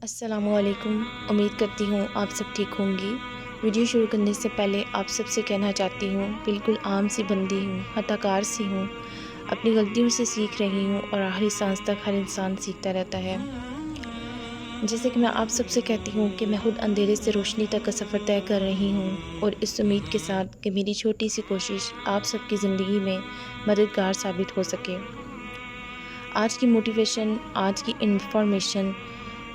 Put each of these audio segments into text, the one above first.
السلام علیکم۔ امید کرتی ہوں آپ سب ٹھیک ہوں گی۔ ویڈیو شروع کرنے سے پہلے آپ سب سے کہنا چاہتی ہوں، بالکل عام سی بندی ہوں، خطا کار سی ہوں، اپنی غلطیوں سے سیکھ رہی ہوں اور آخری سانس تک ہر انسان سیکھتا رہتا ہے۔ جیسے کہ میں آپ سب سے کہتی ہوں کہ میں خود اندھیرے سے روشنی تک کا سفر طے کر رہی ہوں، اور اس امید کے ساتھ کہ میری چھوٹی سی کوشش آپ سب کی زندگی میں مددگار ثابت ہو سکے۔ آج کی موٹیویشن، آج کی انفارمیشن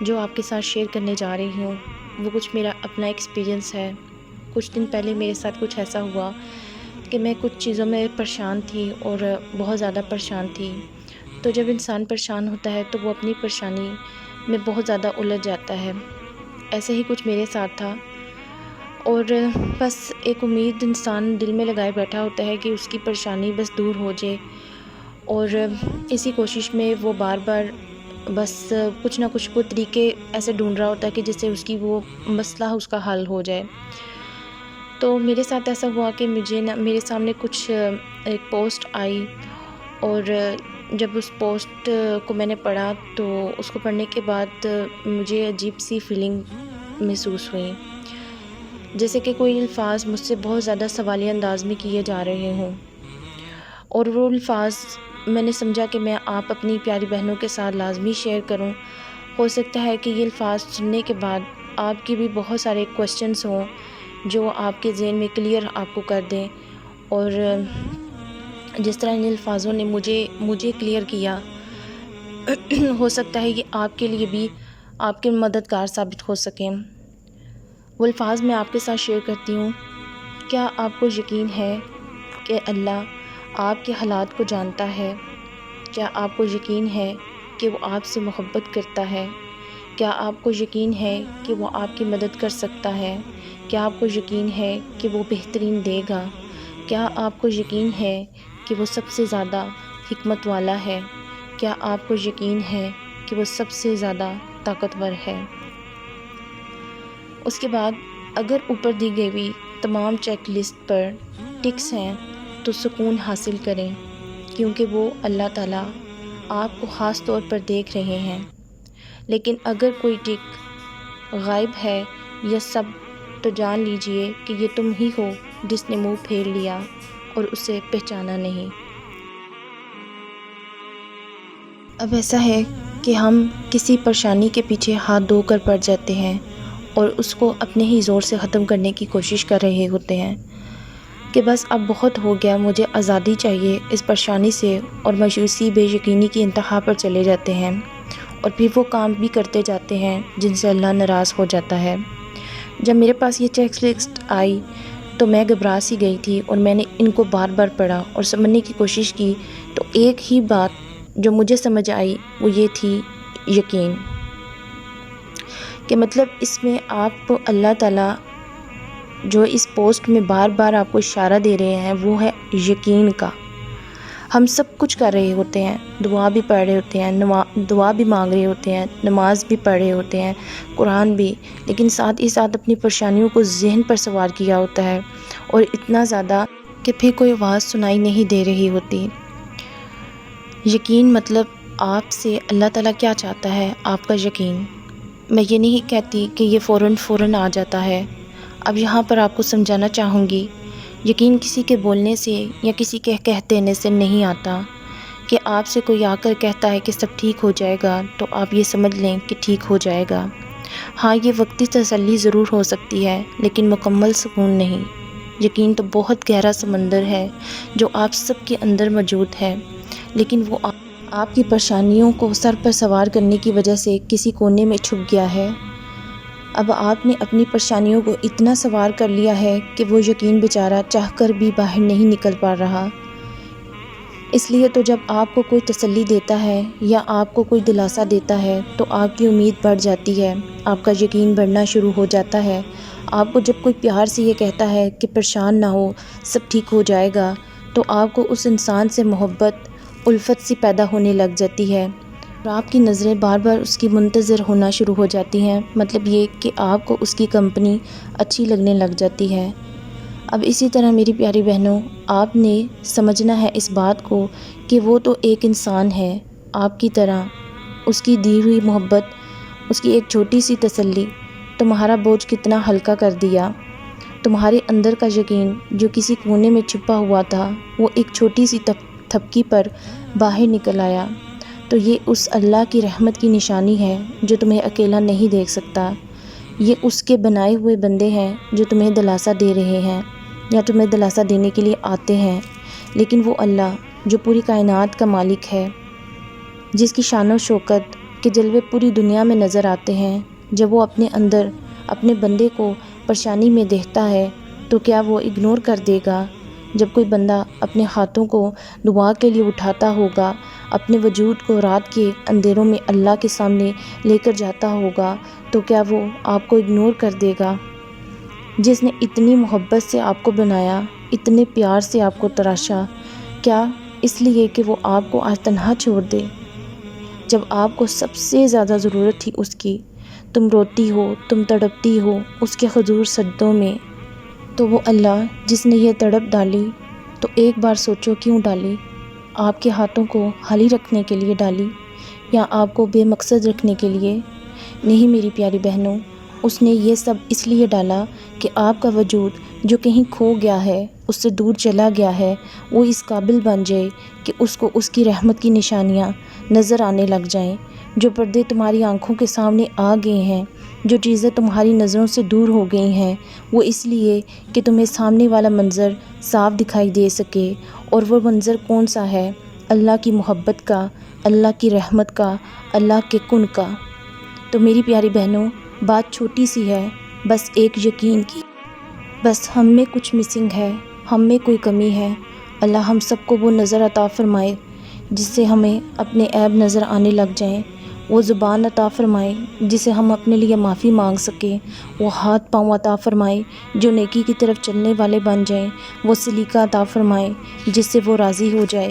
جو آپ کے ساتھ شیئر کرنے جا رہی ہوں، وہ کچھ میرا اپنا ایکسپیرینس ہے۔ کچھ دن پہلے میرے ساتھ کچھ ایسا ہوا کہ میں کچھ چیزوں میں پریشان تھی اور بہت زیادہ پریشان تھی۔ تو جب انسان پریشان ہوتا ہے تو وہ اپنی پریشانی میں بہت زیادہ الجھ جاتا ہے۔ ایسے ہی کچھ میرے ساتھ تھا، اور بس ایک امید انسان دل میں لگائے بیٹھا ہوتا ہے کہ اس کی پریشانی بس دور ہو جائے، اور اسی کوشش میں وہ بار بار بس کچھ نہ کچھ کوئی طریقے ایسے ڈھونڈ رہا ہوتا ہے کہ جس سے اس کی وہ مسئلہ اس کا حل ہو جائے۔ تو میرے ساتھ ایسا ہوا کہ میرے سامنے کچھ ایک پوسٹ آئی، اور جب اس پوسٹ کو میں نے پڑھا تو اس کو پڑھنے کے بعد مجھے عجیب سی فیلنگ محسوس ہوئی، جیسے کہ کوئی الفاظ مجھ سے بہت زیادہ سوالیہ انداز میں کیے جا رہے ہوں، اور وہ الفاظ میں نے سمجھا کہ میں آپ اپنی پیاری بہنوں کے ساتھ لازمی شیئر کروں۔ ہو سکتا ہے کہ یہ الفاظ سننے کے بعد آپ کی بھی بہت سارے کویسچنز ہوں جو آپ کے ذہن میں کلیئر آپ کو کر دیں، اور جس طرح ان الفاظوں نے مجھے کلیئر کیا، ہو سکتا ہے یہ آپ کے لیے بھی آپ کے مددگار ثابت ہو سکیں۔ وہ الفاظ میں آپ کے ساتھ شیئر کرتی ہوں۔ کیا آپ کو یقین ہے کہ اللہ آپ کے حالات کو جانتا ہے؟ کیا آپ کو یقین ہے کہ وہ آپ سے محبت کرتا ہے؟ کیا آپ کو یقین ہے کہ وہ آپ کی مدد کر سکتا ہے؟ کیا آپ کو یقین ہے کہ وہ بہترین دے گا؟ کیا آپ کو یقین ہے کہ وہ سب سے زیادہ حکمت والا ہے؟ کیا آپ کو یقین ہے کہ وہ سب سے زیادہ طاقتور ہے؟ اس کے بعد اگر اوپر دی گئی ہوئی تمام چیک لسٹ پر ٹکس ہیں تو سکون حاصل کریں، کیونکہ وہ اللہ تعالیٰ آپ کو خاص طور پر دیکھ رہے ہیں۔ لیکن اگر کوئی ٹک غائب ہے یا سب، تو جان لیجئے کہ یہ تم ہی ہو جس نے منہ پھیر لیا اور اسے پہچانا نہیں۔ اب ایسا ہے کہ ہم کسی پریشانی کے پیچھے ہاتھ دھو کر پڑ جاتے ہیں اور اس کو اپنے ہی زور سے ختم کرنے کی کوشش کر رہے ہوتے ہیں کہ بس اب بہت ہو گیا، مجھے آزادی چاہیے اس پریشانی سے، اور مایوسی بے یقینی کی انتہا پر چلے جاتے ہیں، اور پھر وہ کام بھی کرتے جاتے ہیں جن سے اللہ ناراض ہو جاتا ہے۔ جب میرے پاس یہ چیک لسٹ آئی تو میں گھبرا سی گئی تھی، اور میں نے ان کو بار بار پڑھا اور سمجھنے کی کوشش کی، تو ایک ہی بات جو مجھے سمجھ آئی وہ یہ تھی، یقین۔ کہ مطلب اس میں آپ اللہ تعالیٰ جو اس پوسٹ میں بار بار آپ کو اشارہ دے رہے ہیں وہ ہے یقین کا۔ ہم سب کچھ کر رہے ہوتے ہیں، دعا بھی پڑھ رہے ہوتے ہیں، دعا بھی مانگ رہے ہوتے ہیں، نماز بھی پڑھ رہے ہوتے ہیں، قرآن بھی، لیکن ساتھ ہی ساتھ اپنی پریشانیوں کو ذہن پر سوار کیا ہوتا ہے، اور اتنا زیادہ کہ پھر کوئی آواز سنائی نہیں دے رہی ہوتی۔ یقین مطلب آپ سے اللہ تعالیٰ کیا چاہتا ہے، آپ کا یقین۔ میں یہ نہیں کہتی کہ یہ فوراً آ جاتا ہے۔ اب یہاں پر آپ کو سمجھانا چاہوں گی، یقین کسی کے بولنے سے یا کسی کے کہہ دینے سے نہیں آتا۔ کہ آپ سے کوئی آ کر کہتا ہے کہ سب ٹھیک ہو جائے گا تو آپ یہ سمجھ لیں کہ ٹھیک ہو جائے گا۔ ہاں، یہ وقتی تسلی ضرور ہو سکتی ہے، لیکن مکمل سکون نہیں۔ یقین تو بہت گہرا سمندر ہے جو آپ سب کے اندر موجود ہے، لیکن وہ آپ کی پریشانیوں کو سر پر سوار کرنے کی وجہ سے کسی کونے میں چھپ گیا ہے۔ اب آپ نے اپنی پریشانیوں کو اتنا سوار کر لیا ہے کہ وہ یقین بیچارہ چاہ کر بھی باہر نہیں نکل پا رہا۔ اس لیے تو جب آپ کو کوئی تسلی دیتا ہے یا آپ کو کوئی دلاسا دیتا ہے تو آپ کی امید بڑھ جاتی ہے، آپ کا یقین بڑھنا شروع ہو جاتا ہے۔ آپ کو جب کوئی پیار سے یہ کہتا ہے کہ پریشان نہ ہو، سب ٹھیک ہو جائے گا، تو آپ کو اس انسان سے محبت، الفت سی پیدا ہونے لگ جاتی ہے، اور آپ کی نظریں بار بار اس کی منتظر ہونا شروع ہو جاتی ہیں۔ مطلب یہ کہ آپ کو اس کی کمپنی اچھی لگنے لگ جاتی ہے۔ اب اسی طرح میری پیاری بہنوں، آپ نے سمجھنا ہے اس بات کو کہ وہ تو ایک انسان ہے آپ کی طرح، اس کی دی ہوئی محبت اس کی ایک چھوٹی سی تسلی تمہارا بوجھ کتنا ہلکا کر دیا۔ تمہارے اندر کا یقین جو کسی کونے میں چھپا ہوا تھا وہ ایک چھوٹی سی تھپکی پر باہر نکل آیا۔ تو یہ اس اللہ کی رحمت کی نشانی ہے جو تمہیں اکیلا نہیں دیکھ سکتا۔ یہ اس کے بنائے ہوئے بندے ہیں جو تمہیں دلاسا دے رہے ہیں یا تمہیں دلاسا دینے کے لیے آتے ہیں، لیکن وہ اللہ جو پوری کائنات کا مالک ہے، جس کی شان و شوکت کے جلوے پوری دنیا میں نظر آتے ہیں، جب وہ اپنے اندر اپنے بندے کو پریشانی میں دیکھتا ہے تو کیا وہ اگنور کر دے گا؟ جب کوئی بندہ اپنے ہاتھوں کو دعا کے لیے اٹھاتا ہوگا، اپنے وجود کو رات کے اندھیروں میں اللہ کے سامنے لے کر جاتا ہوگا، تو کیا وہ آپ کو اگنور کر دے گا؟ جس نے اتنی محبت سے آپ کو بنایا، اتنے پیار سے آپ کو تراشا، کیا اس لیے کہ وہ آپ کو آج تنہا چھوڑ دے؟ جب آپ کو سب سے زیادہ ضرورت تھی اس کی، تم روتی ہو، تم تڑپتی ہو اس کے حضور سجدوں میں، تو وہ اللہ جس نے یہ تڑپ ڈالی، تو ایک بار سوچو کیوں ڈالی؟ آپ کے ہاتھوں کو خالی رکھنے کے لیے ڈالی یا آپ کو بے مقصد رکھنے کے لیے؟ نہیں میری پیاری بہنوں، اس نے یہ سب اس لیے ڈالا کہ آپ کا وجود جو کہیں کھو گیا ہے، اس سے دور چلا گیا ہے، وہ اس قابل بن جائے کہ اس کو اس کی رحمت کی نشانیاں نظر آنے لگ جائیں۔ جو پردے تمہاری آنکھوں کے سامنے آ گئے ہیں، جو چیزیں تمہاری نظروں سے دور ہو گئی ہیں، وہ اس لیے کہ تمہیں سامنے والا منظر صاف دکھائی دے سکے۔ اور وہ منظر کون سا ہے؟ اللہ کی محبت کا، اللہ کی رحمت کا، اللہ کے کن کا۔ تو میری پیاری بہنوں، بات چھوٹی سی ہے، بس ایک یقین کی، بس ہم میں کچھ مسنگ ہے، ہم میں کوئی کمی ہے۔ اللہ ہم سب کو وہ نظر عطا فرمائے جس سے ہمیں اپنے عیب نظر آنے لگ جائیں، وہ زبان عطا فرمائے جس سے ہم اپنے لیے معافی مانگ سکیں، وہ ہاتھ پاؤں عطا فرمائے جو نیکی کی طرف چلنے والے بن جائیں، وہ سلیقہ عطا فرمائے جس سے وہ راضی ہو جائے۔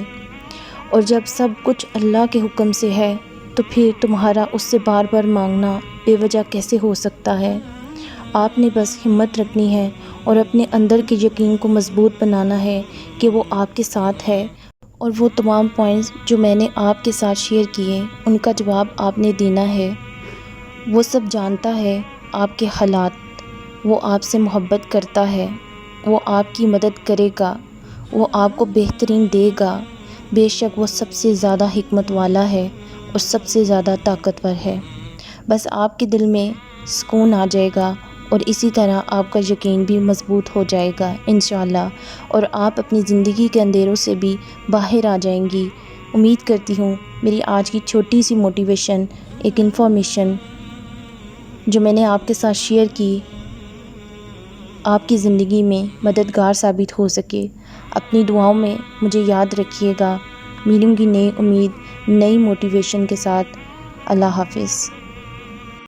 اور جب سب کچھ اللہ کے حکم سے ہے تو پھر تمہارا اس سے بار بار مانگنا بے وجہ کیسے ہو سکتا ہے؟ آپ نے بس ہمت رکھنی ہے اور اپنے اندر کے یقین کو مضبوط بنانا ہے کہ وہ آپ کے ساتھ ہے، اور وہ تمام پوائنٹس جو میں نے آپ کے ساتھ شیئر کیے ان کا جواب آپ نے دینا ہے۔ وہ سب جانتا ہے آپ کے حالات، وہ آپ سے محبت کرتا ہے، وہ آپ کی مدد کرے گا، وہ آپ کو بہترین دے گا۔ بے شک وہ سب سے زیادہ حکمت والا ہے اور سب سے زیادہ طاقتور ہے۔ بس آپ کے دل میں سکون آ جائے گا اور اسی طرح آپ کا یقین بھی مضبوط ہو جائے گا انشاءاللہ، اور آپ اپنی زندگی کے اندھیروں سے بھی باہر آ جائیں گی۔ امید کرتی ہوں میری آج کی چھوٹی سی موٹیویشن، ایک انفارمیشن جو میں نے آپ کے ساتھ شیئر کی، آپ کی زندگی میں مددگار ثابت ہو سکے۔ اپنی دعاؤں میں مجھے یاد رکھیے گا۔ ملوں گی نئی امید، نئی موٹیویشن کے ساتھ۔ اللہ حافظ۔